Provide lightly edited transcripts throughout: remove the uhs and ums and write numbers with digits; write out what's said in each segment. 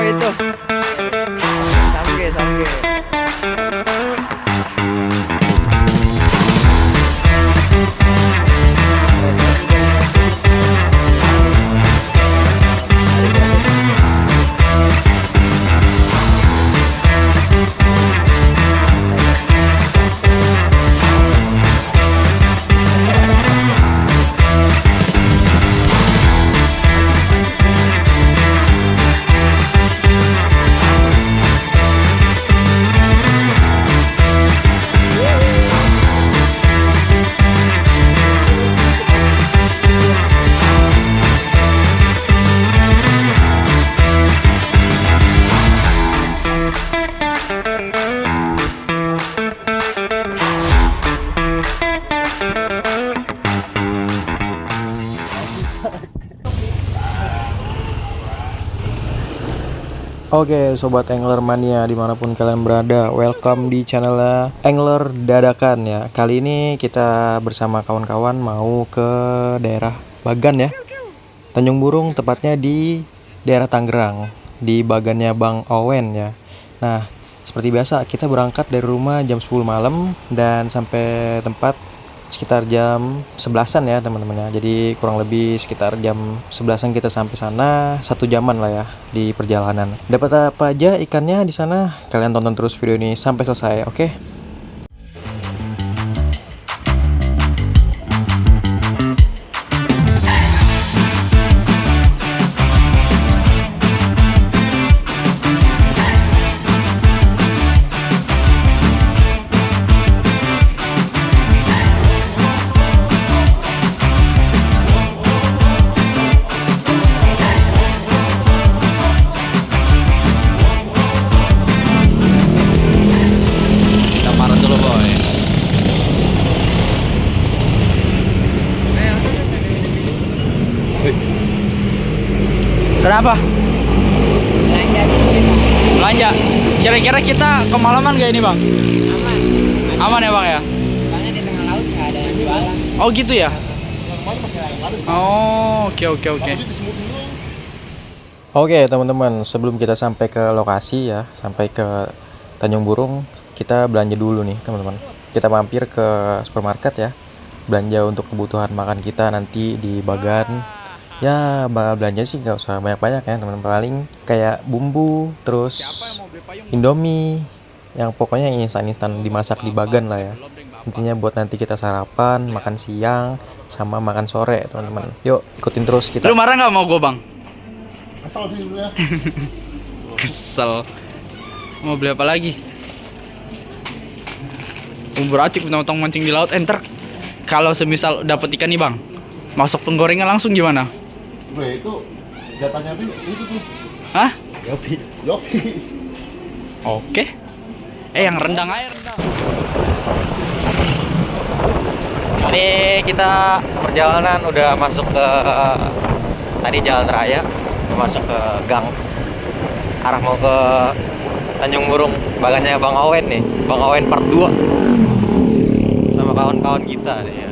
itu. Samge, samge. Oke sobat angler mania dimanapun kalian berada, welcome di channel Angler Dadakan ya. Kali ini kita bersama kawan-kawan mau ke daerah Bagan ya, Tanjung Burung, tepatnya di daerah Tangerang, di bagannya Bang Owen ya. Nah seperti biasa kita berangkat dari rumah jam 10 malam dan sampai tempat sekitar jam 11-an ya teman-teman ya. Jadi kurang lebih sekitar jam 11-an kita sampai sana, 1 jaman lah ya di perjalanan. Dapat apa aja ikannya di sana? Kalian tonton terus video ini sampai selesai, oke? Kenapa? Belanja. Kira-kira kita kemalaman gak ini bang? Aman. Aman ya bang ya? Soalnya di tengah laut nggak ada yang jualan. Oh gitu ya? Oh oke. Oke teman-teman, sebelum kita sampai ke lokasi ya, sampai ke Tanjung Burung, kita belanja dulu nih teman-teman. Kita mampir ke supermarket ya, belanja untuk kebutuhan makan kita nanti di Bagan. Ya belanja sih nggak usah banyak-banyak ya teman-teman, paling kayak bumbu, terus Indomie, yang pokoknya instan-instan dimasak di Bagan lah ya. Intinya buat nanti kita sarapan, makan siang, sama makan sore teman-teman. Yuk ikutin terus kita. Lu marah nggak mau gue bang? Kesel sih sebenarnya. Kesel. Mau beli apa lagi? Bumbu racik mentang-mentang mancing di laut. Enter. Kalau semisal dapet ikan nih bang, masuk penggorengan langsung gimana? Gue itu jatahnya tuh itu tuh. Hah? Yopi. Yoki. Oke. Yang rendang air rendang. Ini kita perjalanan udah masuk ke tadi jalan raya, udah masuk ke gang, arah mau ke Tanjung Burung, bagannya Bang Owen nih, Bang Owen part 2 sama kawan-kawan kita nih ya.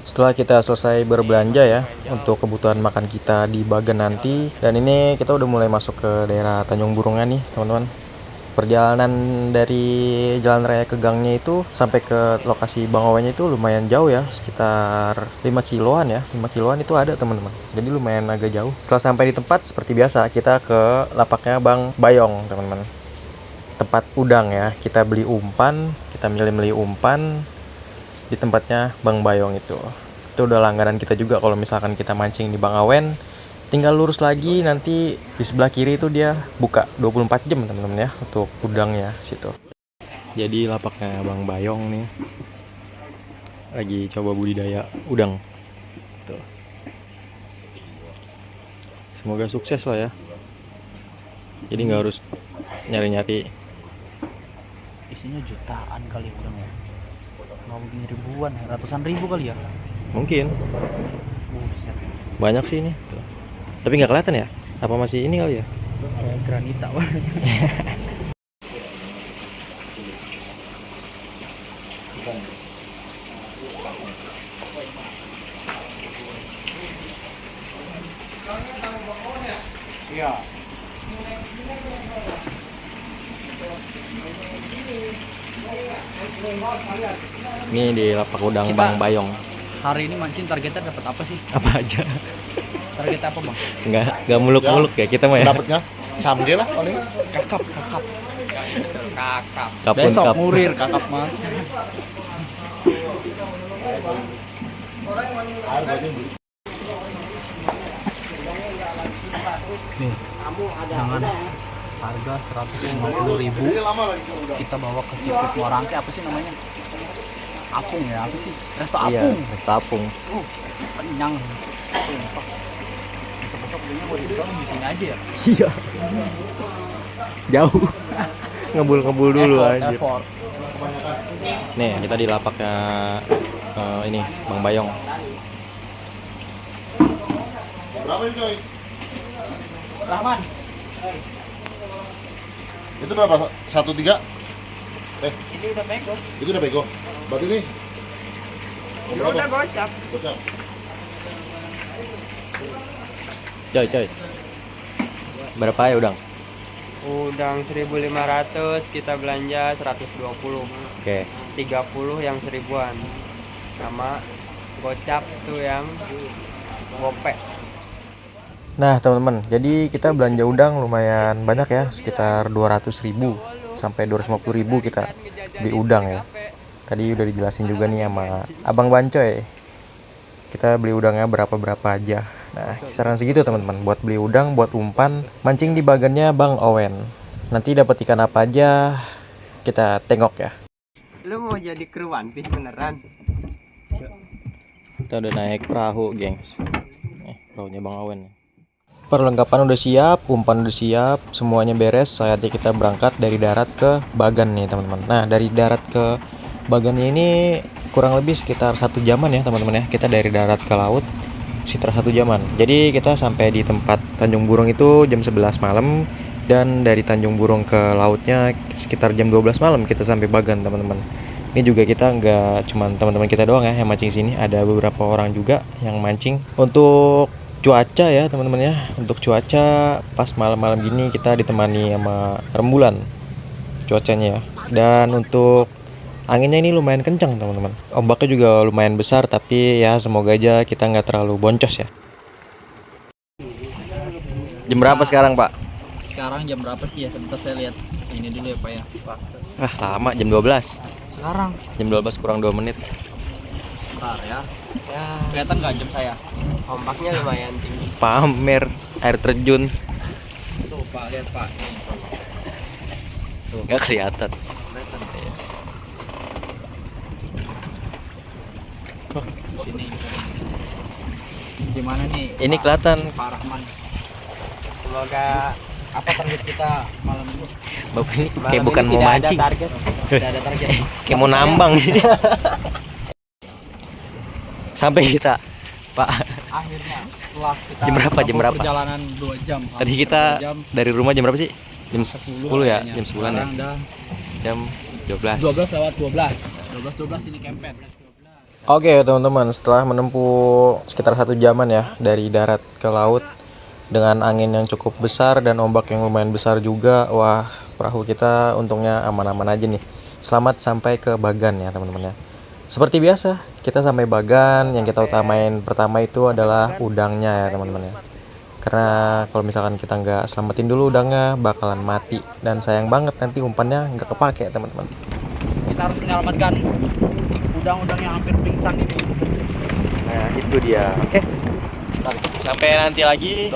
Setelah kita selesai berbelanja ya untuk kebutuhan makan kita di Bagan nanti, dan ini kita udah mulai masuk ke daerah Tanjung Burungnya nih teman-teman. Perjalanan dari jalan raya ke gangnya itu sampai ke lokasi Bang Owennya itu lumayan jauh ya, sekitar 5 kiloan ya, 5 kiloan itu ada teman-teman. Jadi lumayan agak jauh. Setelah sampai di tempat seperti biasa kita ke lapaknya Bang Bayong teman-teman. Tempat udang ya, kita beli umpan, kita milih-milih umpan di tempatnya Bang Bayong itu. Itu udah langganan kita juga kalau misalkan kita mancing di Bang Owen, tinggal lurus lagi nanti di sebelah kiri itu dia buka 24 jam teman-teman ya untuk udangnya situ. Jadi lapaknya Bang Bayong nih lagi coba budidaya udang. Tuh. Semoga sukses lah ya. Jadi nggak harus nyari-nyari. Isinya jutaan kali udangnya. Mau begini ribuan, ratusan ribu kali ya? Mungkin. Buset. Banyak sih ini. Tuh. Tapi nggak kelihatan ya? Apa masih ini kali ya? Kayak granita banget. Ini di lapak udang Kita- Bang Bayong. Hari ini mancing targetnya dapat apa sih? Apa aja? Target apa bang? Nggak muluk-muluk ya kita mah ya. Dapatnya samde lah paling. Kakap. Kapun Besok kap. ngurir kakap mah. Air berarti beli. Jangan harga 150.000 Ini lama lagi udah. kita bawa ke situ Muarangke, apa sih namanya? Apung ya, apa sih? Resto Iya, Apung. tapung. Kenyang. Sumpah. Besok-besok belinya mau di sana di sini aja ya. Iya. Jauh. Ngebul dulu aja. Effort. Nih, kita di lapaknya ini Bang Bayong. Berapa ini coy? Rahman. Itu berapa? 1,3? Ini udah bego. Itu udah bego. Berarti ini berapa? Udah gocap. Gocap. Coy. Berapa ya udang? Udang 1.500, kita belanja 120. Oke. 30 yang 1.000-an. Sama gocap tuh yang gope. Nah teman-teman, jadi kita belanja udang lumayan banyak ya, sekitar 200.000 sampai 250.000 kita beli udang ya. Tadi udah dijelasin juga nih sama Abang Bancoy, kita beli udangnya berapa aja. Nah kisaran segitu teman-teman, buat beli udang, buat umpan, mancing di bagannya Bang Owen. Nanti dapat ikan apa aja kita tengok ya. Lu mau jadi kru One Piece beneran? Kita udah naik perahu gengs. Perahunya Bang Owen. Perlengkapan udah siap, umpan udah siap, semuanya beres. Saatnya kita berangkat dari darat ke bagan nih teman-teman. Nah dari darat ke bagannya ini kurang lebih sekitar 1 jaman ya teman-teman ya. Kita dari darat ke laut sekitar 1 jaman. Jadi kita sampai di tempat Tanjung Burung itu jam 11 malam. Dan dari Tanjung Burung ke lautnya sekitar jam 12 malam kita sampai bagan teman-teman. Ini juga kita nggak cuman teman-teman kita doang ya yang mancing sini, ada beberapa orang juga yang mancing. Untuk cuaca ya teman-teman ya, untuk cuaca pas malam-malam gini kita ditemani sama rembulan cuacanya ya. Dan untuk anginnya ini lumayan kencang teman-teman, ombaknya juga lumayan besar, tapi ya semoga aja kita nggak terlalu boncos ya. Jam berapa sekarang Pak? Sekarang jam berapa sih ya? Sebentar saya lihat ini dulu ya Pak ya. Lama, jam 12. Sekarang Jam 12 kurang 2 menit. sebentar ya. Kelihatan nggak jam saya? Ombaknya lumayan tinggi. Pamer air terjun. Tuh Pak, lihat Pak. Nggak kelihatan. Sini. Gimana nih? Ini Pak- kelihatan. Pak Rahman. Semoga Apa target kita malam ini? Bapak ini malam kayak bukan ini mau tidak ada mancing, target. Tidak ada target. kayak mau nambang. Sampai kita, Pak. Akhirnya setelah kita Jam berapa, jam menempuh berapa? Perjalanan 2 jam. Tadi kita 2 jam, dari rumah jam berapa sih? Jam 10 ya, kayaknya. jam 10-an ya. Sekarang udah Jam 12. 12 lewat 12. 12 ini kempet. Oke teman-teman, setelah menempuh sekitar 1 jaman ya dari darat ke laut dengan angin yang cukup besar dan ombak yang lumayan besar juga, wah perahu kita untungnya aman-aman aja nih. Selamat sampai ke bagan ya teman-teman ya. Seperti biasa, kita sampai bagan, yang kita utamain pertama itu adalah udangnya ya teman-teman ya. Karena kalau misalkan kita nggak selamatin dulu udangnya bakalan mati, dan sayang banget nanti umpannya nggak kepake teman-teman. Kita harus menyelamatkan udang-udang yang hampir pingsan ini. Nah itu dia. Oke. Sampai nanti lagi.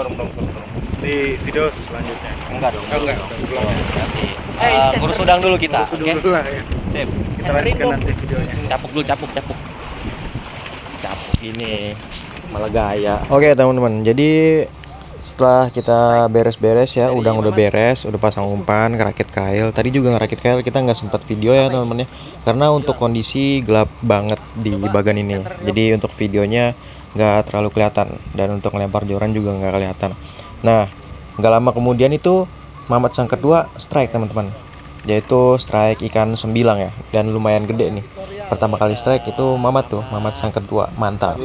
Di video selanjutnya. Enggak dong. Enggak. Nanti. ini Ngurus udang dulu kita. Oke. Dulu lah ya. Sip. Kita lanjutkan nanti videonya. Capuk dulu, capuk. Capuk ini malah gaya. Oke teman-teman, jadi setelah kita beres-beres ya, udang udah beres, udah pasang umpan, ngerakit kail. Tadi juga ngerakit kail, kita nggak sempat video ya teman-teman ya, karena untuk kondisi gelap banget di bagan ini. Jadi untuk videonya nggak terlalu kelihatan, dan untuk ngelempar joran juga nggak kelihatan. Nah, nggak lama kemudian itu Mamat sang kedua strike teman-teman, yaitu strike ikan sembilang ya, dan lumayan gede nih. Pertama kali strike itu Mamat sang kedua, mantap.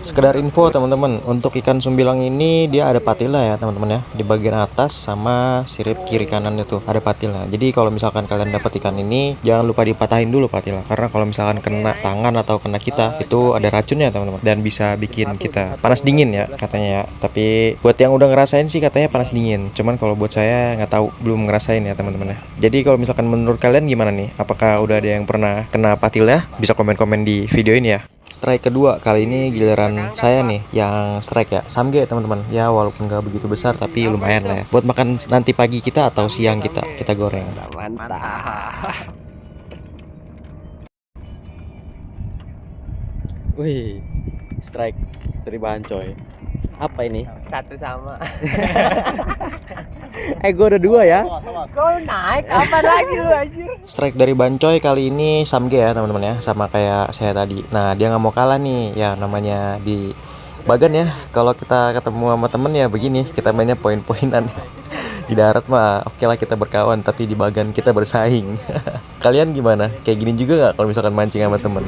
Sekedar info teman-teman, untuk ikan sumbilang ini dia ada patilnya ya teman-teman ya. Di bagian atas sama sirip kiri kanan itu ada patilnya. Jadi kalau misalkan kalian dapat ikan ini, jangan lupa dipatahin dulu patilnya. Karena kalau misalkan kena tangan atau kena kita, itu ada racunnya teman-teman. Dan bisa bikin kita panas dingin ya katanya ya. Tapi buat yang udah ngerasain sih katanya panas dingin. Cuman kalau buat saya nggak tahu, belum ngerasain ya teman-teman ya. Jadi kalau misalkan menurut kalian gimana nih? Apakah udah ada yang pernah kena patilnya? Bisa komen-komen di video ini ya. Strike kedua, kali ini giliran saya nih yang strike ya. Samge teman-teman. Ya walaupun nggak begitu besar tapi lumayan lah ya. Buat makan nanti pagi kita atau siang kita goreng. Mantap. Wih, strike dari Bancoy. Apa ini? Satu sama. Gue ada dua ya. Kau naik apa lagi lu anjir? Strike dari Bancoy kali ini Samge ya teman-teman ya, sama kayak saya tadi. Nah dia nggak mau kalah nih, ya namanya di Bagan ya. Kalau kita ketemu sama temen ya begini, kita mainnya poin-poinan. Di darat mah oke lah kita berkawan, tapi di Bagan kita bersaing. Kalian gimana? Kayak gini juga nggak kalau misalkan mancing sama temen?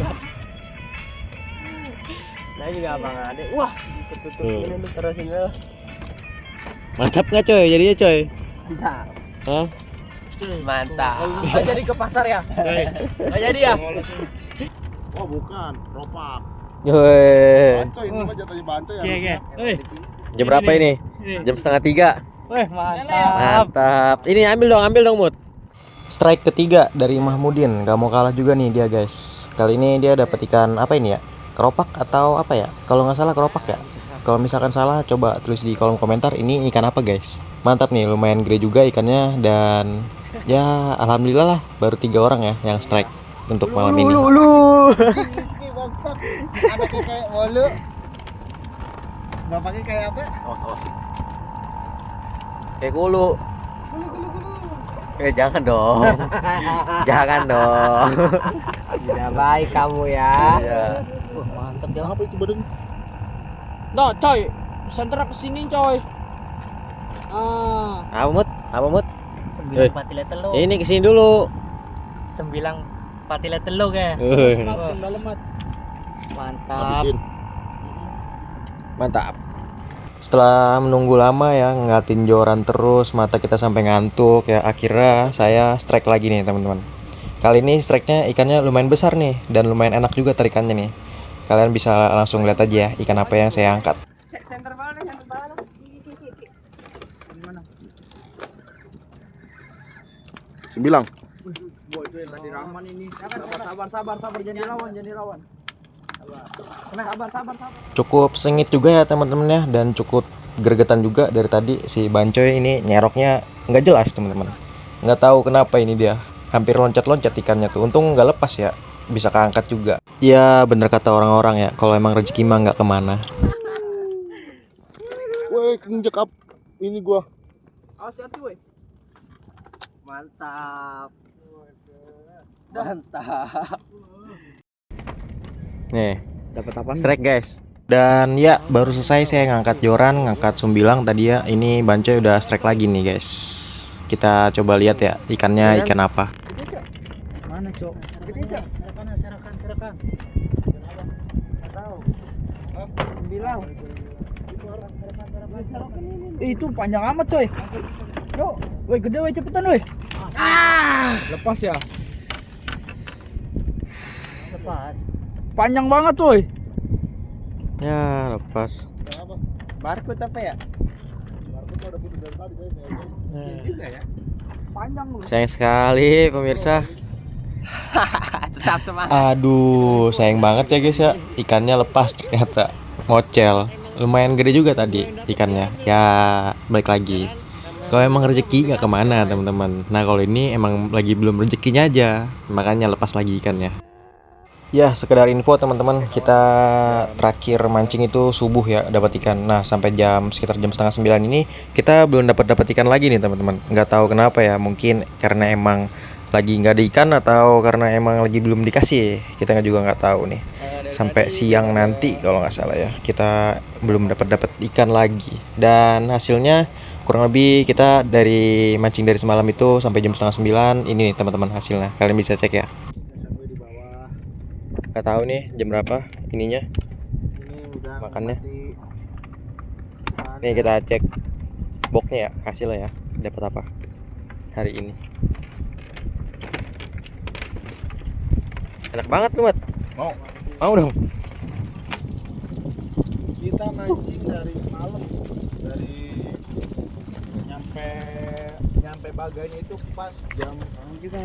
Nah juga abang Ade. Wah, ketutup ini lu terusin lu. Mantap nggak coy? Jadinya coy? Mantap. Hah? Mantap. Oh, jadi ke pasar ya? Oh, jadi ya? Oh bukan, ropak. Yoi. Banco ini mah jatuhnya banco ya. Iya. Jam berapa ini? Jam 2:30. Wih, mantap. Mantap. Ini ambil dong Mut. Strike ketiga dari Mahmudin, gak mau kalah juga nih dia guys. Kali ini dia dapat ikan apa ini ya? Keropak atau apa ya? Kalau nggak salah keropak ya. Kalau misalkan salah coba tulis di kolom komentar ini ikan apa guys. Mantap nih, lumayan gede juga ikannya dan ya alhamdulillah lah baru 3 orang ya yang strike untuk malam ini. Ini bangsat. Anaknya kayak bolu. Bapaknya kayak apa? Kayak gulu. Jangan dong. Jangan dong. Tidak baik kamu ya. Iya. Mantap ya. Apa itu badan? No, coy. Sentra kesini, coy. Apa Mut? Apa Mut? 9 patile telo. Ini kesini dulu. 9 patile telo kayak. Mantap. Habisin. Mantap. Setelah menunggu lama ya ngeliatin joran terus, mata kita sampai ngantuk ya, akhirnya saya strike lagi nih teman-teman. Kali ini strike-nya ikannya lumayan besar nih dan lumayan enak juga tarikannya nih. Kalian bisa langsung lihat aja ya ikan apa yang saya angkat. Center bawah deh, center bawah. Sembilang. Cukup sengit juga ya teman-teman ya, dan cukup gregetan juga dari tadi si Bancoy ini nyeroknya nggak jelas teman-teman. Nggak tahu kenapa ini dia hampir loncat-loncat ikannya tuh. Untung nggak lepas ya, bisa keangkat juga. Ya bener kata orang-orang ya, kalau emang rezeki mah nggak kemana. Woi, injek up ini gua. Awas hati woi. Mantap. Nih, dapat apa? Strike guys. Dan ya baru selesai saya ngangkat joran, ngangkat sumbilang tadi ya. Ini Bancoy udah strike lagi nih guys. Kita coba lihat ya ikannya ikan apa. Mana, Cok? Serakan. Itu panjang amat, coy. Yuk, woi gede woi cepetan woi. Lepas ya. Lepas. Panjang banget woi. Ya lepas. Barcode apa ya? Panjang loh. Sayang sekali pemirsa. Tetap semangat. Aduh sayang banget ya guys ya. Ikannya lepas ternyata. Ngocel. Lumayan gede juga tadi ikannya. Ya balik lagi. Kalau emang rezeki nggak kemana teman-teman. Nah kalau ini emang lagi belum rezekinya aja, makanya lepas lagi ikannya. Ya sekedar info teman-teman, kita terakhir mancing itu subuh ya dapat ikan. Nah sampai sekitar jam 8:30 ini kita belum dapat ikan lagi nih teman-teman. Nggak tahu kenapa ya, mungkin karena emang lagi nggak ada ikan atau karena emang lagi belum dikasih. Kita juga nggak tahu nih. Sampai siang nanti kalau nggak salah ya, kita belum dapat ikan lagi. Dan hasilnya kurang lebih kita dari mancing dari semalam itu sampai jam 8:30 ini nih teman-teman hasilnya. Kalian bisa cek ya. Nggak tahu nih jam berapa ininya. Ini makannya. Nih kita cek boxnya ya, hasilnya ya, dapat apa hari ini. Enak banget lu, Mat. Mau dong. Kita mancing dari semalam, dari nyampe baganya itu pas jam kita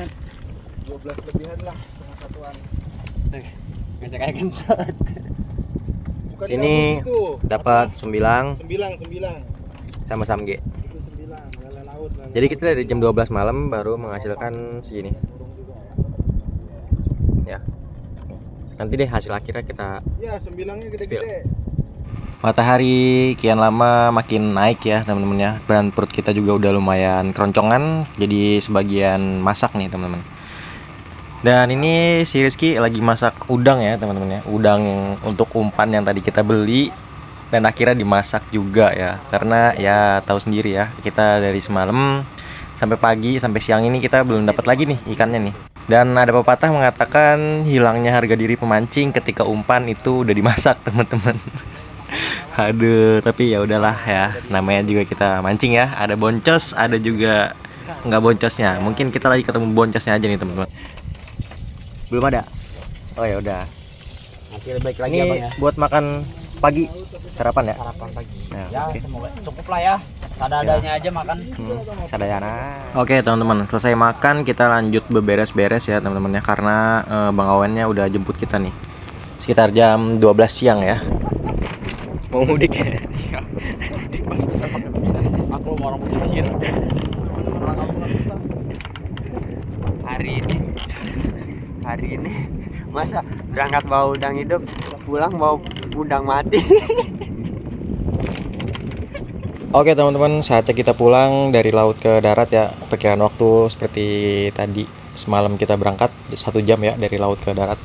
12 lebihan lah, setengah satuan. Ngajak aja kentut. Bukan Ini dapat 9 sama samge. itu 9 lele laut. Jadi kita dari jam 12 malam baru menghasilkan segini. Ya. Nanti deh hasil akhirnya kita. Ya, 9-nya gede-gede. Matahari kian lama makin naik ya teman-teman ya. Dan perut kita juga udah lumayan keroncongan. Jadi sebagian masak nih teman-teman. Dan ini si Rizky lagi masak udang ya teman-teman ya. Udang yang untuk umpan yang tadi kita beli dan akhirnya dimasak juga ya. Karena ya tahu sendiri ya, kita dari semalam sampai pagi sampai siang ini kita belum dapat lagi nih ikannya nih. Dan ada pepatah mengatakan hilangnya harga diri pemancing ketika umpan itu udah dimasak teman-teman. Aduh, tapi ya udahlah ya. Namanya juga kita mancing ya. Ada boncos, ada juga nggak boncosnya. Mungkin kita lagi ketemu boncosnya aja nih teman-teman. Belum ada. Oh ya udah. Nanti lebih baik lagi Ini abang ya. buat makan pagi, sarapan ya. Sarapan pagi. Nah, Ya oke. semoga cukup lah ya. Ada-adanya aja makan. Sadayana. Oke teman-teman, selesai makan kita lanjut beberes-beres ya teman-teman ya. Karena Bang Awennya udah jemput kita nih. Sekitar jam 12 siang ya. Mau mudik ya? Aku mau orang pesisir. Hari ini masa berangkat bawa udang hidup, pulang bawa udang mati. Oke teman-teman, saatnya kita pulang dari laut ke darat ya. Perkiraan waktu seperti tadi, semalam kita berangkat 1 jam ya dari laut ke darat.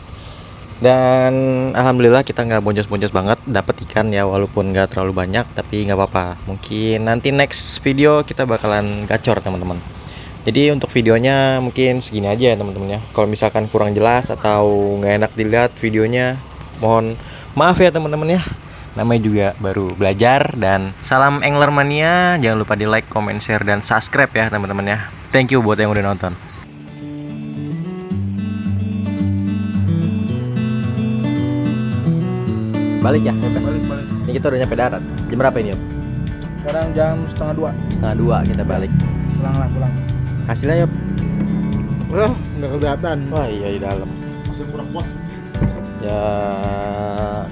Dan alhamdulillah kita nggak boncos-boncos banget, dapat ikan ya walaupun nggak terlalu banyak, tapi nggak apa-apa. Mungkin nanti next video kita bakalan gacor teman-teman. Jadi untuk videonya mungkin segini aja ya teman-teman ya. Kalau misalkan kurang jelas atau nggak enak dilihat videonya, mohon maaf ya teman-teman ya. Namanya juga baru belajar. Dan salam Angler Mania. Jangan lupa di like, comment, share, dan subscribe ya teman-teman ya. Thank you buat yang udah nonton. Balik ya? Balik. Ini kita udah nyampe darat. Jam berapa ini Om? Sekarang jam setengah 2. Setengah 2 kita balik. Pulang. Hasilnya Yop? Nggak kelihatan. Wah iya di dalam. Masih kurang puas. Ya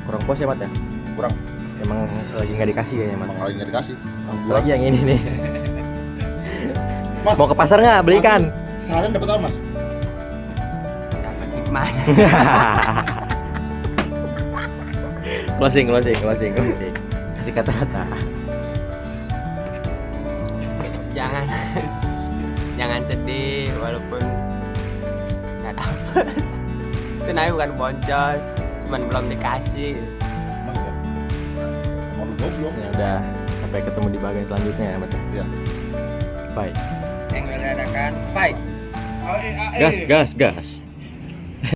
kurang puas ya Mat ya? Kurang. Emang lagi nggak dikasih kayaknya Mat. Emang lagi nggak dikasih. Apalagi yang ini nih. Mas, Mau ke pasar nggak beli ikan? seharian dapat apa Mas? Dapat hikmah. Closing. Kasih kata-kata. Jangan sedih walaupun nggak dapet. Itu namanya bukan boncos, cuman belum dikasih. Emang ya? Mau lu goblok. Ya udah, sampai ketemu di bagian selanjutnya ya Mat. Iya. Bye. Yang dadakan, baik. Gas.